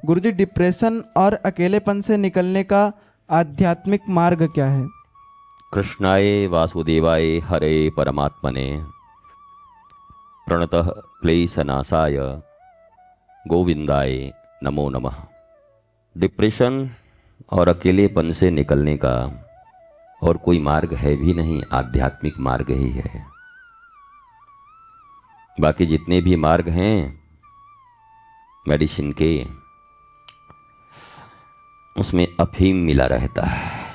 गुरुजी, depression और अकेलेपन से निकलने का आध्यात्मिक मार्ग क्या है? कृष्णाय वासुदेवाय हरे परमात्मने प्रणतः क्लेशनाशाय गोविंदाय नमो नमः। डिप्रेशन और अकेलेपन से निकलने का और कोई मार्ग है भी नहीं, आध्यात्मिक मार्ग ही है। बाकी जितने भी मार्ग हैं मेडिसिन के, उसमें अफीम मिला रहता है।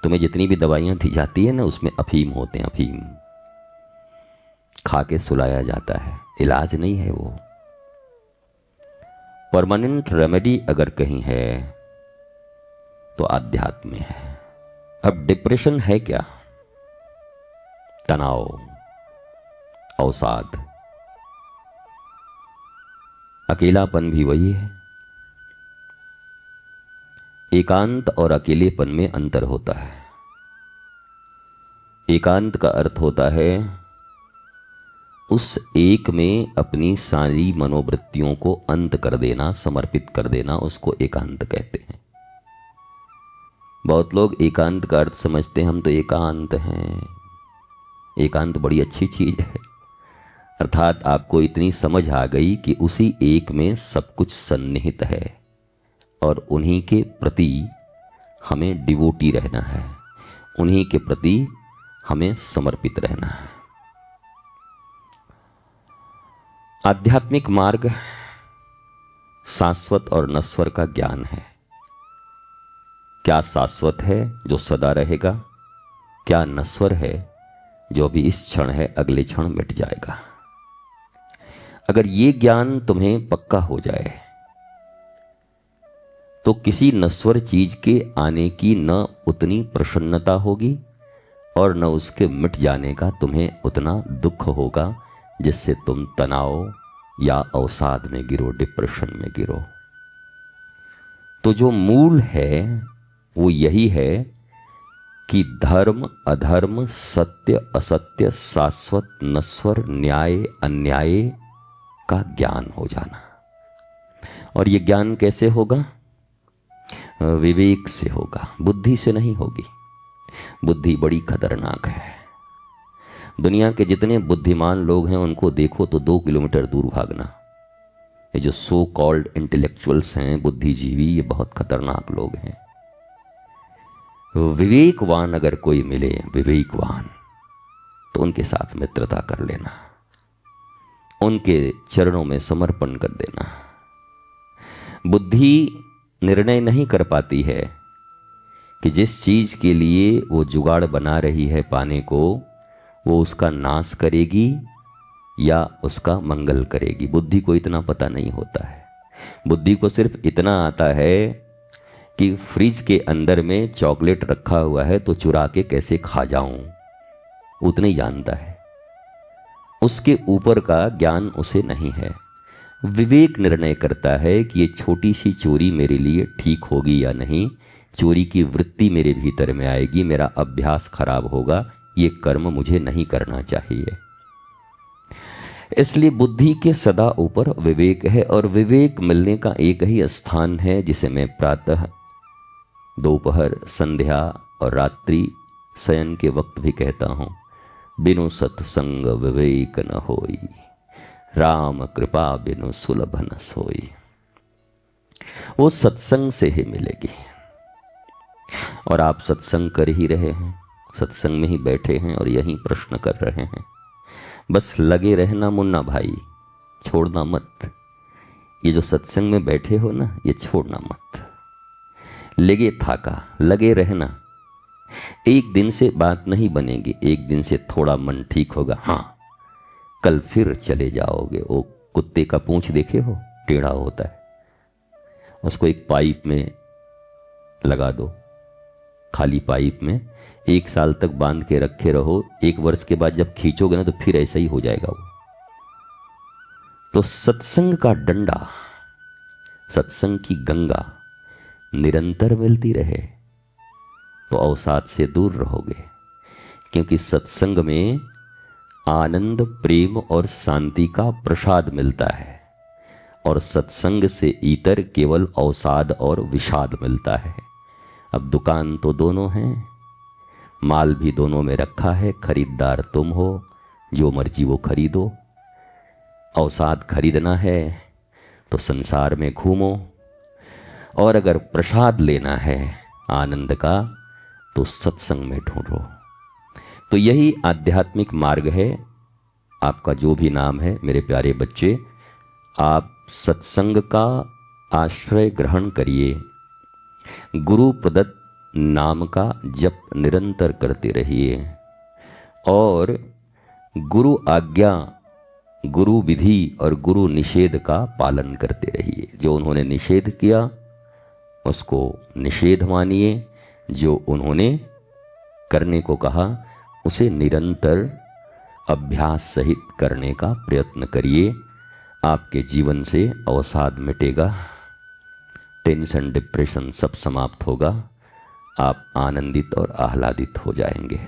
तुम्हें जितनी भी दवाइयां दी जाती है ना, उसमें अफीम होते हैं। अफीम खा के सुलाया जाता है, इलाज नहीं है वो। परमानेंट रेमेडी अगर कहीं है तो आध्यात्म में है। अब डिप्रेशन है क्या? तनाव, अवसाद, अकेलापन भी वही है। एकांत और अकेलेपन में अंतर होता है। एकांत का अर्थ होता है उस एक में अपनी सारी मनोवृत्तियों को अंत कर देना, समर्पित कर देना, उसको एकांत कहते हैं। बहुत लोग एकांत का अर्थ समझते हैं हम तो एकांत हैं। एकांत बड़ी अच्छी चीज है, अर्थात आपको इतनी समझ आ गई कि उसी एक में सब कुछ सन्निहित है और उन्हीं के प्रति हमें डिवोटी रहना है, उन्हीं के प्रति हमें समर्पित रहना है। आध्यात्मिक मार्ग शाश्वत और नश्वर का ज्ञान है। क्या शाश्वत है जो सदा रहेगा, क्या नश्वर है जो भी इस क्षण है अगले क्षण मिट जाएगा। अगर ये ज्ञान तुम्हें पक्का हो जाए तो किसी नश्वर चीज के आने की न उतनी प्रसन्नता होगी और न उसके मिट जाने का तुम्हें उतना दुख होगा जिससे तुम तनाव या अवसाद में गिरो, डिप्रेशन में गिरो। तो जो मूल है वो यही है कि धर्म अधर्म, सत्य असत्य, शाश्वत नश्वर, न्याय अन्याय का ज्ञान हो जाना। और ये ज्ञान कैसे होगा? विवेक से होगा, बुद्धि से नहीं होगी। बुद्धि बड़ी खतरनाक है। दुनिया के जितने बुद्धिमान लोग हैं उनको देखो तो 2 किलोमीटर दूर भागना। ये जो सो कॉल्ड इंटेलेक्चुअल्स हैं, बुद्धिजीवी, ये बहुत खतरनाक लोग हैं। विवेकवान अगर कोई मिले, विवेकवान, तो उनके साथ मित्रता कर लेना, उनके चरणों में समर्पण कर देना। बुद्धि निर्णय नहीं कर पाती है कि जिस चीज के लिए वो जुगाड़ बना रही है पाने को, वो उसका नाश करेगी या उसका मंगल करेगी। बुद्धि को इतना पता नहीं होता है। बुद्धि को सिर्फ इतना आता है कि फ्रिज के अंदर में चॉकलेट रखा हुआ है तो चुरा के कैसे खा जाऊं, उतना ही जानता है। उसके ऊपर का ज्ञान उसे नहीं है। विवेक निर्णय करता है कि ये छोटी सी चोरी मेरे लिए ठीक होगी या नहीं, चोरी की वृत्ति मेरे भीतर में आएगी, मेरा अभ्यास खराब होगा, ये कर्म मुझे नहीं करना चाहिए। इसलिए बुद्धि के सदा ऊपर विवेक है। और विवेक मिलने का एक ही स्थान है जिसे मैं प्रातः, दोपहर, संध्या और रात्रि शयन के वक्त भी कहता हूँ, बिनु सत्संग विवेक न होई, राम कृपा बिनु सुलभ न सोई। वो सत्संग से ही मिलेगी। और आप सत्संग कर ही रहे हैं, सत्संग में ही बैठे हैं और यही प्रश्न कर रहे हैं। बस लगे रहना मुन्ना भाई, छोड़ना मत। ये जो सत्संग में बैठे हो ना, ये छोड़ना मत। लगे थाका, लगे रहना। एक दिन से बात नहीं बनेगी, एक दिन से थोड़ा मन ठीक होगा, हाँ कल फिर चले जाओगे। वो कुत्ते का पूंछ देखे हो, टेढ़ा होता है, उसको एक पाइप में लगा दो, खाली पाइप में 1 साल तक बांध के रखे रहो। 1 वर्ष के बाद जब खींचोगे ना तो फिर ऐसा ही हो जाएगा वो। तो सत्संग का डंडा, सत्संग की गंगा निरंतर मिलती रहे तो अवसाद से दूर रहोगे। क्योंकि सत्संग में आनंद, प्रेम और शांति का प्रसाद मिलता है। और सत्संग से इतर केवल अवसाद और विषाद मिलता है। अब दुकान तो दोनों हैं, माल भी दोनों में रखा है, खरीदार तुम हो, जो मर्जी वो खरीदो। अवसाद खरीदना है तो संसार में घूमो, और अगर प्रसाद लेना है आनंद का तो सत्संग में ढूंढो। तो यही आध्यात्मिक मार्ग है। आपका जो भी नाम है मेरे प्यारे बच्चे, आप सत्संग का आश्रय ग्रहण करिए, गुरु प्रदत्त नाम का जप निरंतर करते रहिए, और गुरु आज्ञा, गुरु विधि और गुरु निषेध का पालन करते रहिए। जो उन्होंने निषेध किया उसको निषेध मानिए, जो उन्होंने करने को कहा उसे निरंतर अभ्यास सहित करने का प्रयत्न करिए। आपके जीवन से अवसाद मिटेगा, टेंशन डिप्रेशन सब समाप्त होगा, आप आनंदित और आह्लादित हो जाएंगे।